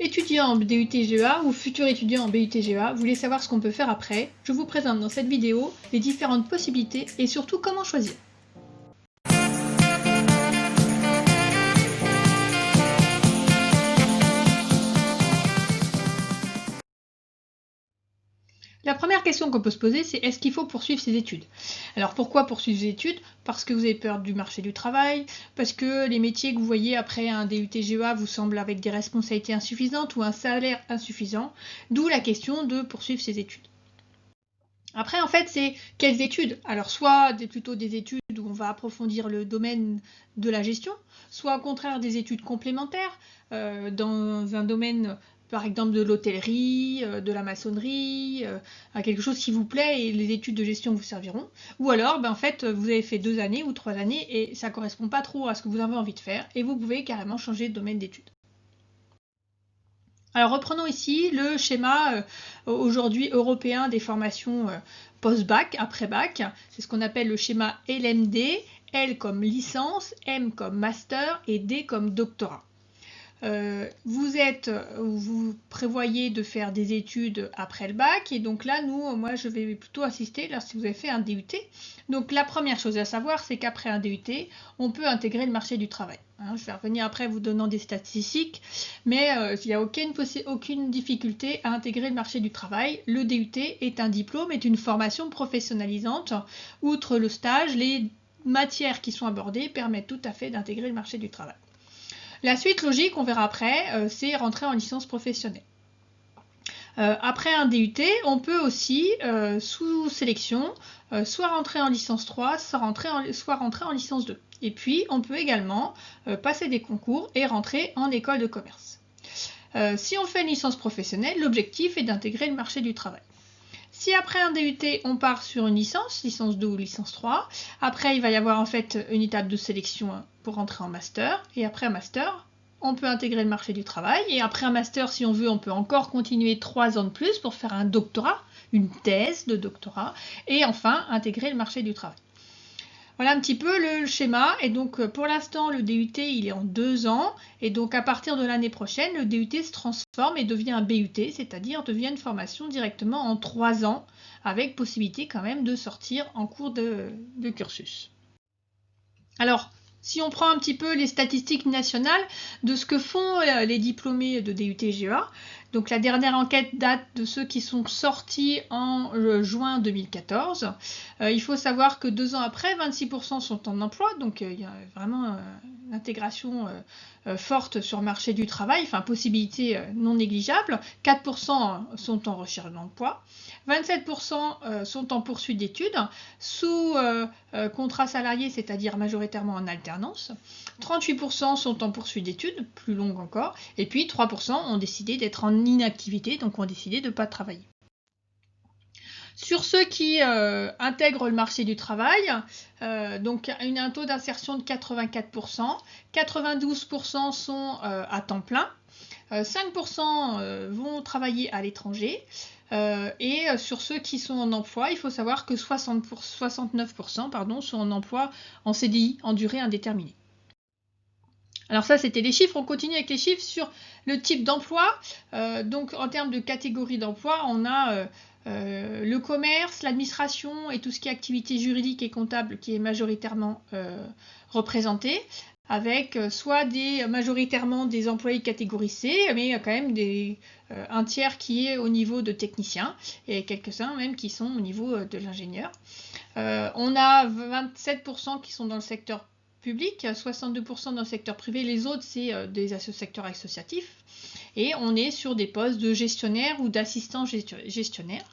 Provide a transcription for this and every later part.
Étudiant en DUT-GEA ou futur étudiant en BUT-GEA, vous voulez savoir ce qu'on peut faire après? Je vous présente dans cette vidéo les différentes possibilités et surtout comment choisir. La première question qu'on peut se poser, c'est est-ce qu'il faut poursuivre ses études? Alors pourquoi poursuivre ses études? Parce que vous avez peur du marché du travail, parce que les métiers que vous voyez après un DUT-GEA vous semblent avec des responsabilités insuffisantes ou un salaire insuffisant, d'où la question de poursuivre ses études. Après, en fait, c'est quelles études? Alors, soit plutôt des études où on va approfondir le domaine de la gestion, soit au contraire des études complémentaires dans un domaine, par exemple, de l'hôtellerie, de la maçonnerie, quelque chose qui vous plaît et les études de gestion vous serviront. Ou alors, en fait, vous avez fait 2 années ou 3 années et ça ne correspond pas trop à ce que vous avez envie de faire et vous pouvez carrément changer de domaine d'études. Alors reprenons ici le schéma aujourd'hui européen des formations post-bac, après-bac. C'est ce qu'on appelle le schéma LMD, L comme licence, M comme master et D comme doctorat. Vous prévoyez de faire des études après le bac et donc là, moi je vais plutôt assister lorsque vous avez fait un DUT. Donc la première chose à savoir, c'est qu'après un DUT, on peut intégrer le marché du travail. Je vais revenir après vous donnant des statistiques, mais il n'y a aucune difficulté à intégrer le marché du travail. Le DUT est un diplôme, est une formation professionnalisante. Outre le stage, les matières qui sont abordées permettent tout à fait d'intégrer le marché du travail. La suite logique, on verra après, c'est rentrer en licence professionnelle. Après un DUT, on peut aussi, sous sélection, soit rentrer en licence 3, soit rentrer en licence 2. Et puis, on peut également passer des concours et rentrer en école de commerce. Si on fait une licence professionnelle, l'objectif est d'intégrer le marché du travail. Si après un DUT, on part sur une licence 2 ou licence 3, après il va y avoir en fait une étape de sélection pour entrer en master, et après un master, on peut intégrer le marché du travail, et après un master, si on veut, on peut encore continuer 3 ans de plus pour faire un doctorat, une thèse de doctorat, et enfin intégrer le marché du travail. Voilà un petit peu le schéma, et donc pour l'instant le DUT il est en 2 ans, et donc à partir de l'année prochaine le DUT se transforme et devient un BUT, c'est-à-dire devient une formation directement en 3 ans, avec possibilité quand même de sortir en cours de cursus. Alors, si on prend un petit peu les statistiques nationales de ce que font les diplômés de DUT-GEA, donc la dernière enquête date de ceux qui sont sortis en juin 2014. Il faut savoir que 2 ans après, 26% sont en emploi, donc il y a vraiment une intégration forte sur le marché du travail, enfin possibilité non négligeable. 4% sont en recherche d'emploi. 27% sont en poursuite d'études, sous contrat salarié, c'est-à-dire majoritairement en alternance. 38% sont en poursuite d'études, plus longues encore. Et puis 3% ont décidé d'être en inactivité, donc ont décidé de ne pas travailler. Sur ceux qui intègrent le marché du travail, donc un taux d'insertion de 84%, 92% sont à temps plein, 5% vont travailler à l'étranger, et sur ceux qui sont en emploi, il faut savoir que 69% sont en emploi en CDI, en durée indéterminée. Alors ça, c'était les chiffres. On continue avec les chiffres sur le type d'emploi. Donc en termes de catégorie d'emploi, on a le commerce, l'administration et tout ce qui est activité juridique et comptable qui est majoritairement représenté, avec soit majoritairement des employés catégorie C, mais il y a quand même un tiers qui est au niveau de technicien et quelques-uns même qui sont au niveau de l'ingénieur. On a 27% qui sont dans le secteur public, 62% dans le secteur privé, les autres c'est des secteurs associatifs, et on est sur des postes de gestionnaire ou d'assistant gestionnaire.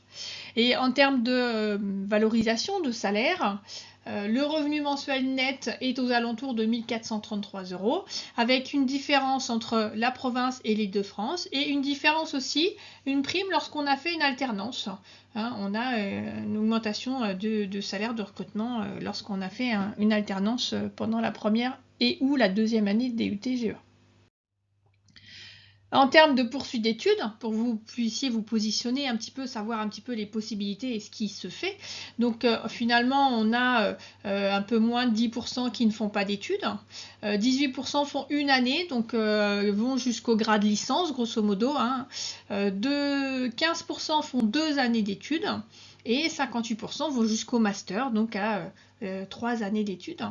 Et en termes de valorisation de salaire, le revenu mensuel net est aux alentours de 1 433 €, avec une différence entre la province et l'Île-de-France, et une différence aussi, une prime lorsqu'on a fait une alternance. On a une augmentation de salaire de recrutement lorsqu'on a fait une alternance pendant la première et ou la deuxième année de DUT-GEA. En termes de poursuite d'études, pour que vous puissiez vous positionner un petit peu, savoir un petit peu les possibilités et ce qui se fait. Donc finalement, on a un peu moins de 10% qui ne font pas d'études. 18% font une année, donc vont jusqu'au grade licence, grosso modo. 15% font 2 années d'études. Et 58% vont jusqu'au master, donc à 3 années d'études.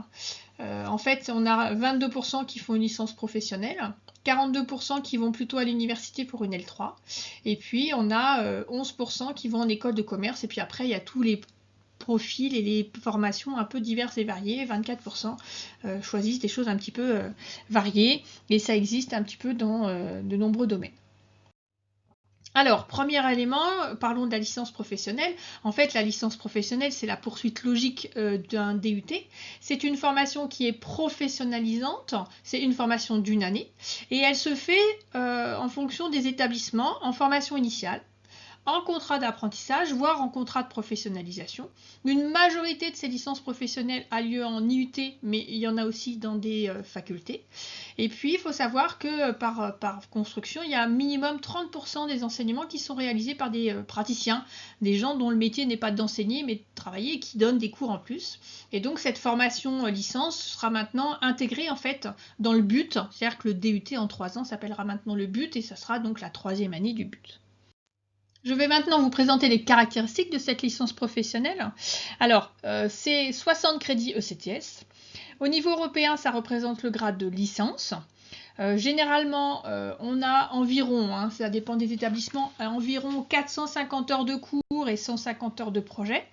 En fait, on a 22% qui font une licence professionnelle, 42% qui vont plutôt à l'université pour une L3, et puis on a 11% qui vont en école de commerce, et puis après il y a tous les profils et les formations un peu diverses et variées. 24% choisissent des choses un petit peu variées, et ça existe un petit peu dans de nombreux domaines. Alors, premier élément, parlons de la licence professionnelle. En fait, la licence professionnelle, c'est la poursuite logique d'un DUT. C'est une formation qui est professionnalisante, c'est une formation d'une année, et elle se fait en fonction des établissements, en formation initiale, en contrat d'apprentissage, voire en contrat de professionnalisation. Une majorité de ces licences professionnelles a lieu en IUT, mais il y en a aussi dans des facultés. Et puis, il faut savoir que par construction, il y a un minimum 30% des enseignements qui sont réalisés par des praticiens, des gens dont le métier n'est pas d'enseigner, mais de travailler et qui donnent des cours en plus. Et donc, cette formation licence sera maintenant intégrée en fait dans le BUT, c'est-à-dire que le DUT en 3 ans s'appellera maintenant le BUT et ça sera donc la 3e année du BUT. Je vais maintenant vous présenter les caractéristiques de cette licence professionnelle. Alors, c'est 60 crédits ECTS. Au niveau européen, ça représente le grade de licence. Généralement, on a environ, ça dépend des établissements, environ 450 heures de cours et 150 heures de projet.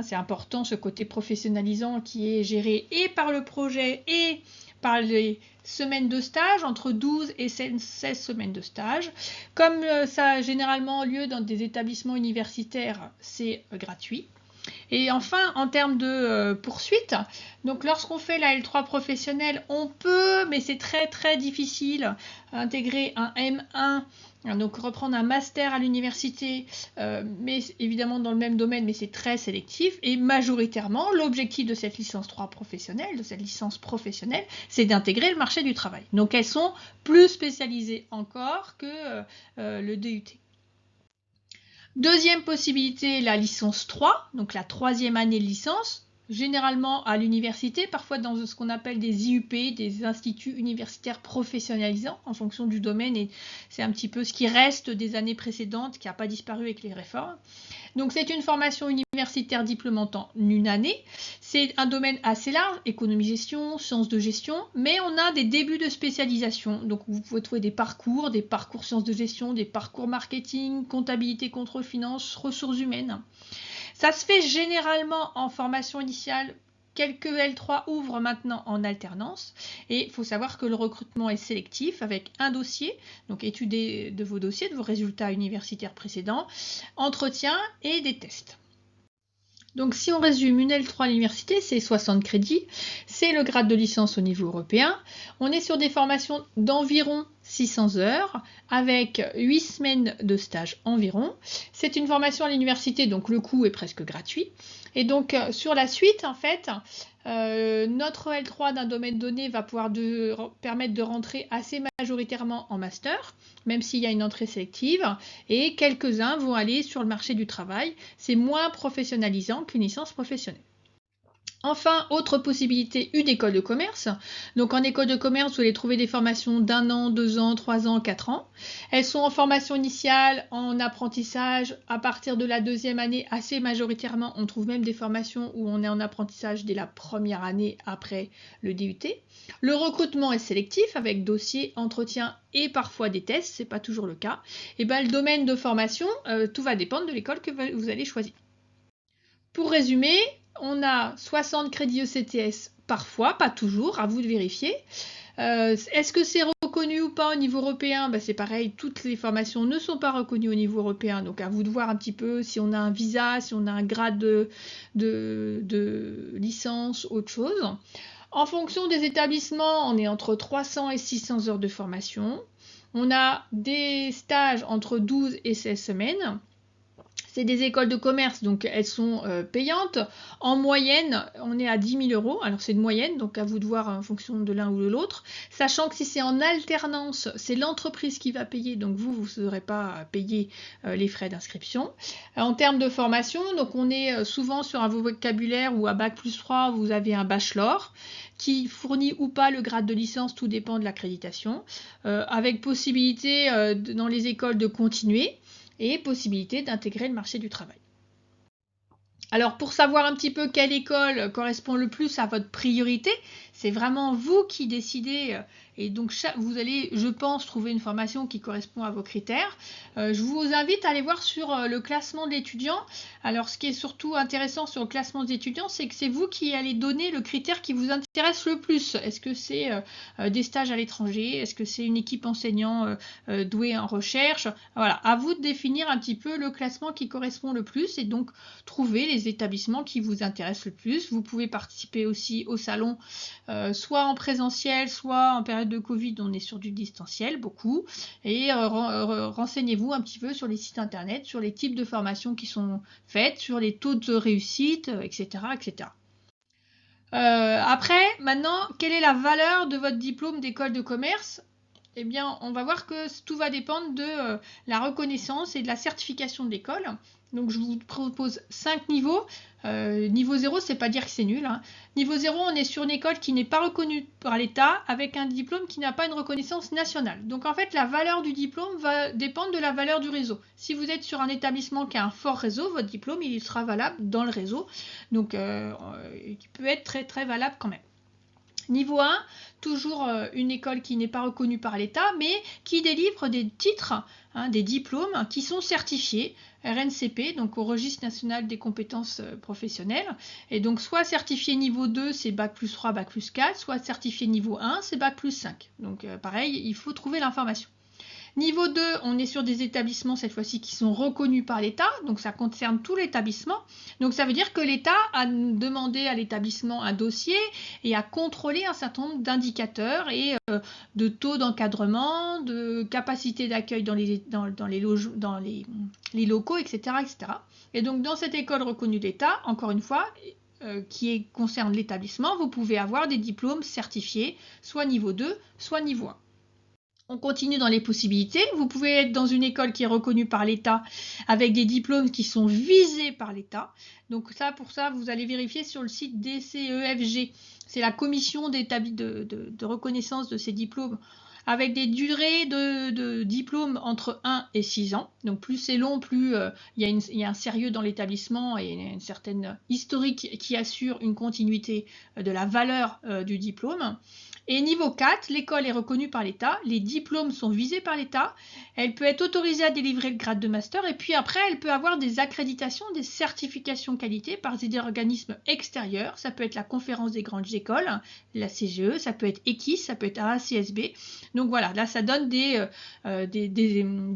C'est important ce côté professionnalisant qui est géré et par le projet et par les semaines de stage, entre 12 et 16 semaines de stage. Comme ça a généralement lieu dans des établissements universitaires, c'est gratuit. Et enfin, en termes de poursuite, donc lorsqu'on fait la L3 professionnelle, on peut, mais c'est très très difficile, intégrer un M1, donc reprendre un master à l'université, mais évidemment dans le même domaine, mais c'est très sélectif. Et majoritairement, l'objectif de cette licence 3 professionnelle, de cette licence professionnelle, c'est d'intégrer le marché du travail. Donc elles sont plus spécialisées encore que le DUT. Deuxième possibilité, la licence 3, donc la 3e année de licence, généralement à l'université, parfois dans ce qu'on appelle des IUP, des instituts universitaires professionnalisants, en fonction du domaine, et c'est un petit peu ce qui reste des années précédentes, qui n'a pas disparu avec les réformes. Donc c'est une formation universitaire diplômante une année. C'est un domaine assez large, économie-gestion, sciences de gestion, mais on a des débuts de spécialisation. Donc vous pouvez trouver des parcours sciences de gestion, des parcours marketing, comptabilité, contrôle, finance, ressources humaines. Ça se fait généralement en formation initiale. Quelques L3 ouvrent maintenant en alternance et il faut savoir que le recrutement est sélectif avec un dossier, donc étude de vos dossiers, de vos résultats universitaires précédents, entretien et des tests. Donc si on résume, une L3 à l'université, c'est 60 crédits, c'est le grade de licence au niveau européen. On est sur des formations d'environ 600 heures, avec 8 semaines de stage environ. C'est une formation à l'université, donc le coût est presque gratuit. Et donc sur la suite, en fait, notre L3 d'un domaine donné va pouvoir permettre de rentrer assez majoritairement en master, même s'il y a une entrée sélective, et quelques-uns vont aller sur le marché du travail. C'est moins professionnalisant qu'une licence professionnelle. Enfin, autre possibilité, une école de commerce. Donc en école de commerce, vous allez trouver des formations d'1 an, 2 ans, 3 ans, 4 ans. Elles sont en formation initiale, en apprentissage. À partir de la 2e année, assez majoritairement, on trouve même des formations où on est en apprentissage dès la 1re année après le DUT. Le recrutement est sélectif avec dossier, entretien et parfois des tests, c'est pas toujours le cas. Et le domaine de formation, tout va dépendre de l'école que vous allez choisir. Pour résumer, on a 60 crédits ECTS parfois, pas toujours, à vous de vérifier. Est-ce que c'est reconnu ou pas au niveau européen? C'est pareil, toutes les formations ne sont pas reconnues au niveau européen, donc à vous de voir un petit peu si on a un visa, si on a un grade de licence, autre chose. En fonction des établissements, on est entre 300 et 600 heures de formation. On a des stages entre 12 et 16 semaines. C'est des écoles de commerce, donc elles sont payantes. En moyenne, on est à 10 000 €. Alors c'est une moyenne, donc à vous de voir en fonction de l'un ou de l'autre. Sachant que si c'est en alternance, c'est l'entreprise qui va payer, donc vous ne serez pas à payer les frais d'inscription. En termes de formation, donc on est souvent sur un vocabulaire où à Bac+3, vous avez un bachelor qui fournit ou pas le grade de licence, tout dépend de l'accréditation, avec possibilité dans les écoles de continuer et possibilité d'intégrer le marché du travail. Alors pour savoir un petit peu quelle école correspond le plus à votre priorité, c'est vraiment vous qui décidez et donc vous allez, je pense, trouver une formation qui correspond à vos critères. Je vous invite à aller voir sur le classement de l'étudiant. Alors ce qui est surtout intéressant sur le classement des étudiants, c'est que c'est vous qui allez donner le critère qui vous intéresse le plus. Est-ce que c'est des stages à l'étranger? Est-ce que c'est une équipe enseignant douée en recherche? Voilà, à vous de définir un petit peu le classement qui correspond le plus et donc trouver les établissements qui vous intéressent le plus. Vous pouvez participer aussi au salon, soit en présentiel, soit en période de Covid, on est sur du distanciel, beaucoup. Et renseignez-vous un petit peu sur les sites internet, sur les types de formations qui sont faites, sur les taux de réussite, etc. etc. Après, maintenant, quelle est la valeur de votre diplôme d'école de commerce? Eh bien, on va voir que tout va dépendre de la reconnaissance et de la certification de l'école. Donc, je vous propose 5 niveaux. Niveau 0, c'est pas dire que c'est nul, hein. Niveau 0, on est sur une école qui n'est pas reconnue par l'État avec un diplôme qui n'a pas une reconnaissance nationale. Donc, en fait, la valeur du diplôme va dépendre de la valeur du réseau. Si vous êtes sur un établissement qui a un fort réseau, votre diplôme, il sera valable dans le réseau. Donc, il peut être très, très valable quand même. Niveau 1, toujours une école qui n'est pas reconnue par l'État, mais qui délivre des titres, des diplômes qui sont certifiés RNCP, donc au Registre national des compétences professionnelles. Et donc soit certifié niveau 2, c'est Bac+3, Bac+4, soit certifié niveau 1, c'est Bac+5. Donc pareil, il faut trouver l'information. Niveau 2, on est sur des établissements cette fois-ci qui sont reconnus par l'État, donc ça concerne tout l'établissement. Donc ça veut dire que l'État a demandé à l'établissement un dossier et a contrôlé un certain nombre d'indicateurs et de taux d'encadrement, de capacité d'accueil dans les locaux, etc., etc. Et donc dans cette école reconnue d'État, encore une fois, qui concerne l'établissement, vous pouvez avoir des diplômes certifiés, soit niveau 2, soit niveau 1. On continue dans les possibilités. Vous pouvez être dans une école qui est reconnue par l'État avec des diplômes qui sont visés par l'État. Donc ça, pour ça, vous allez vérifier sur le site DCEFG. C'est la commission de reconnaissance de ces diplômes avec des durées de diplôme entre 1 et 6 ans. Donc plus c'est long, plus il y a un sérieux dans l'établissement et une certaine historique qui assure une continuité de la valeur du diplôme. Et niveau 4, l'école est reconnue par l'État, les diplômes sont visés par l'État, elle peut être autorisée à délivrer le grade de master et puis après elle peut avoir des accréditations, des certifications qualité par des organismes extérieurs, ça peut être la conférence des grandes écoles, la CGE, ça peut être EQUIS, ça peut être AACSB. Donc voilà, là ça donne des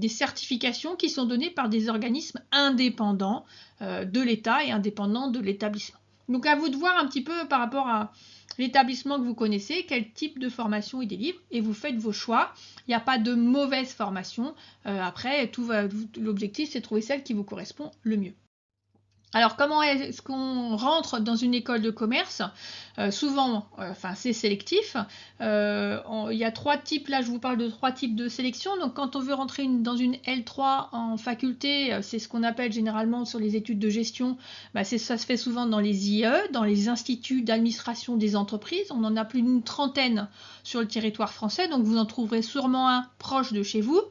certifications qui sont données par des organismes indépendants de l'État et indépendants de l'établissement. Donc à vous de voir un petit peu par rapport à l'établissement que vous connaissez, quel type de formation il délivre, et vous faites vos choix. Il n'y a pas de mauvaise formation. Après, l'objectif, c'est de trouver celle qui vous correspond le mieux. Alors, comment est-ce qu'on rentre dans une école de commerce? Souvent, c'est sélectif. Il y a 3 types, là je vous parle de 3 types de sélection. Donc quand on veut rentrer dans une L3 en faculté, c'est ce qu'on appelle généralement sur les études de gestion, ça se fait souvent dans les IE, dans les instituts d'administration des entreprises. On en a plus d'une trentaine sur le territoire français, donc vous en trouverez sûrement un proche de chez vous.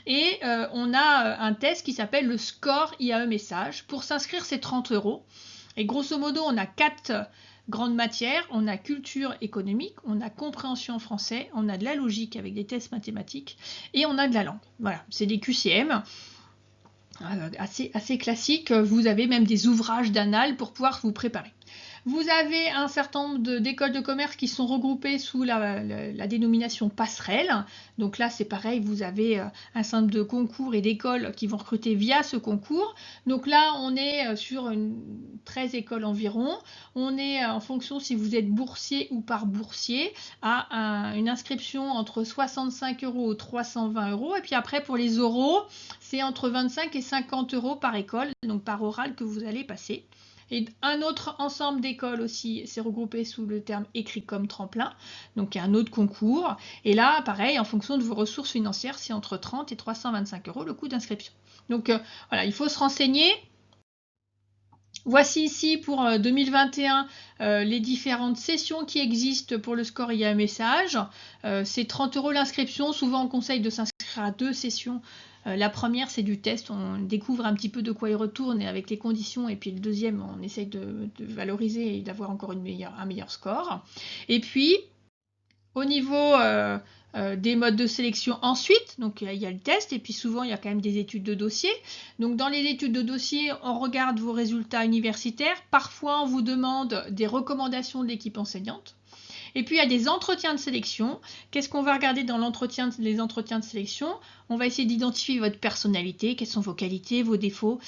Et on a un test qui s'appelle le score IAE Message. Pour s'inscrire, c'est 30 €. Et grosso modo, on a 4 grandes matières. On a culture économique, on a compréhension français, on a de la logique avec des tests mathématiques et on a de la langue. Voilà, c'est des QCM. Assez classiques. Vous avez même des ouvrages d'annales pour pouvoir vous préparer. Vous avez un certain nombre d'écoles de commerce qui sont regroupées sous la dénomination passerelle. Donc là, c'est pareil, vous avez un certain nombre de concours et d'écoles qui vont recruter via ce concours. Donc là, on est sur 13 écoles environ. On est en fonction si vous êtes boursier ou par boursier à une inscription entre 65 € et 320 €. Et puis après, pour les oraux, c'est entre 25 et 50 € par école, donc par oral que vous allez passer. Et un autre ensemble d'écoles aussi, c'est regroupé sous le terme écrit comme tremplin. Donc il y a un autre concours. Et là, pareil, en fonction de vos ressources financières, c'est entre 30 et 325 € le coût d'inscription. Donc voilà, il faut se renseigner. Voici ici pour 2021 les différentes sessions qui existent pour le score IA message. C'est 30 € l'inscription. Souvent on conseille de s'inscrire à 2 sessions. La première c'est du test, on découvre un petit peu de quoi il retourne et avec les conditions. Et puis le deuxième on essaye de valoriser et d'avoir encore un meilleur score. Et puis au niveau des modes de sélection ensuite, donc il y a le test et puis souvent il y a quand même des études de dossier. Donc dans les études de dossier, on regarde vos résultats universitaires. Parfois, on vous demande des recommandations de l'équipe enseignante. Et puis il y a des entretiens de sélection. Qu'est-ce qu'on va regarder dans les entretiens de sélection? On va essayer d'identifier votre personnalité, quelles sont vos qualités, vos défauts,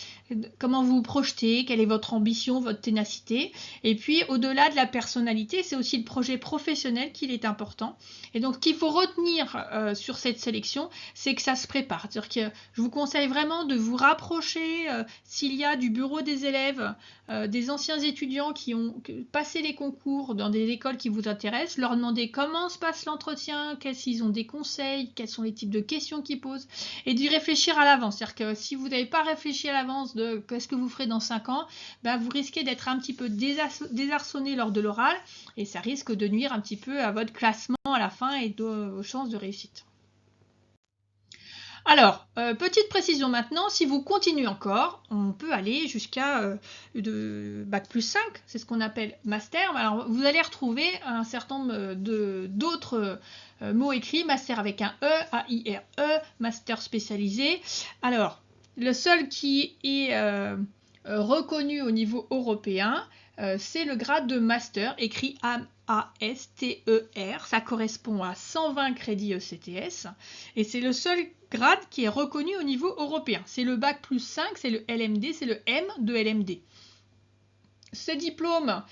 comment vous vous projetez, quelle est votre ambition, votre ténacité. Et puis au-delà de la personnalité, c'est aussi le projet professionnel qui est important. Et donc ce qu'il faut retenir sur cette sélection, c'est que ça se prépare. C'est-à-dire que je vous conseille vraiment de vous rapprocher s'il y a du bureau des élèves, des anciens étudiants qui ont passé les concours dans des écoles qui vous intéressent, leur demander comment se passe l'entretien, s'ils ont des conseils, quels sont les types de questions qu'ils posent, et d'y réfléchir à l'avance. C'est-à-dire que si vous n'avez pas réfléchi à l'avance de qu'est-ce que vous ferez dans 5 ans, ben vous risquez d'être un petit peu désarçonné lors de l'oral, et ça risque de nuire un petit peu à votre classement à la fin et vos chances de réussite. Alors, petite précision maintenant, si vous continuez encore, on peut aller jusqu'à Bac plus 5, c'est ce qu'on appelle master. Alors, vous allez retrouver un certain nombre d'autres mots écrits, master avec un E, A-I-R-E, master spécialisé. Alors, le seul qui est reconnu au niveau européen, c'est le grade de master, écrit A-S-T-E-R, ça correspond à 120 crédits ECTS, et c'est le seul grade qui est reconnu au niveau européen. C'est le Bac plus 5, c'est le LMD, c'est le M de LMD. Ce diplôme,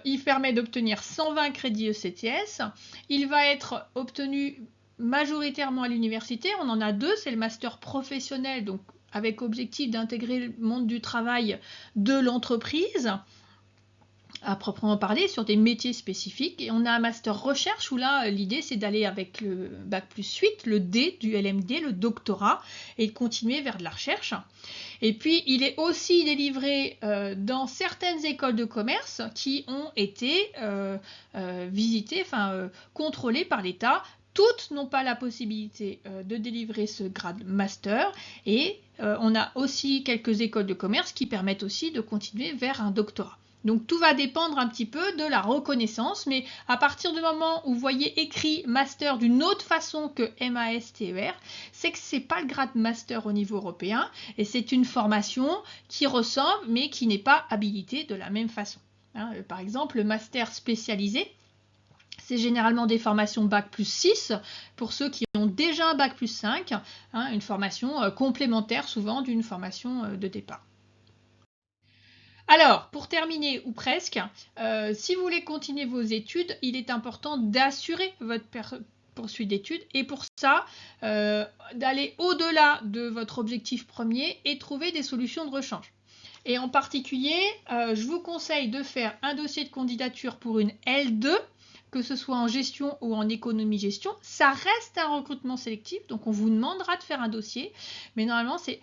il permet d'obtenir 120 crédits ECTS. Il va être obtenu majoritairement à l'université. On en a 2, c'est le master professionnel, donc avec objectif d'intégrer le monde du travail de l'entreprise, à proprement parler, sur des métiers spécifiques. Et on a un master recherche où là, l'idée, c'est d'aller avec le Bac plus 8, le D du LMD, le doctorat, et de continuer vers de la recherche. Et puis, il est aussi délivré dans certaines écoles de commerce qui ont été visitées, contrôlées par l'État. Toutes n'ont pas la possibilité de délivrer ce grade master, et on a aussi quelques écoles de commerce qui permettent aussi de continuer vers un doctorat. Donc tout va dépendre un petit peu de la reconnaissance, mais à partir du moment où vous voyez écrit master d'une autre façon que MASTER, c'est que ce n'est pas le grade master au niveau européen, et c'est une formation qui ressemble, mais qui n'est pas habilitée de la même façon. Par exemple, le master spécialisé, c'est généralement des formations Bac plus 6 pour ceux qui ont déjà un Bac plus 5, une formation complémentaire souvent d'une formation de départ. Alors, pour terminer, ou presque, si vous voulez continuer vos études, il est important d'assurer votre poursuite d'études et pour ça, d'aller au-delà de votre objectif premier et trouver des solutions de rechange. Et en particulier, je vous conseille de faire un dossier de candidature pour une L2, que ce soit en gestion ou en économie-gestion. Ça reste un recrutement sélectif, donc on vous demandera de faire un dossier, mais normalement c'est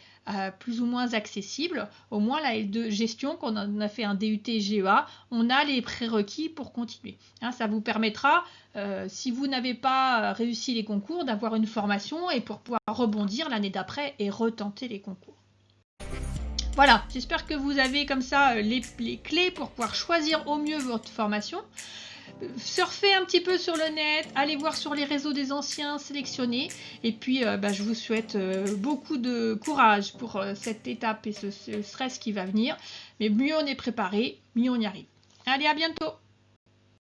plus ou moins accessible. Au moins la L2 gestion, quand on a fait un DUT GEA, on a les prérequis pour continuer. Ça vous permettra, si vous n'avez pas réussi les concours, d'avoir une formation et pour pouvoir rebondir l'année d'après et retenter les concours. Voilà, j'espère que vous avez comme ça les clés pour pouvoir choisir au mieux votre formation. Surfez un petit peu sur le net, allez voir sur les réseaux des anciens, sélectionnez. Et puis, je vous souhaite beaucoup de courage pour cette étape et ce stress qui va venir. Mais mieux on est préparé, mieux on y arrive. Allez, à bientôt!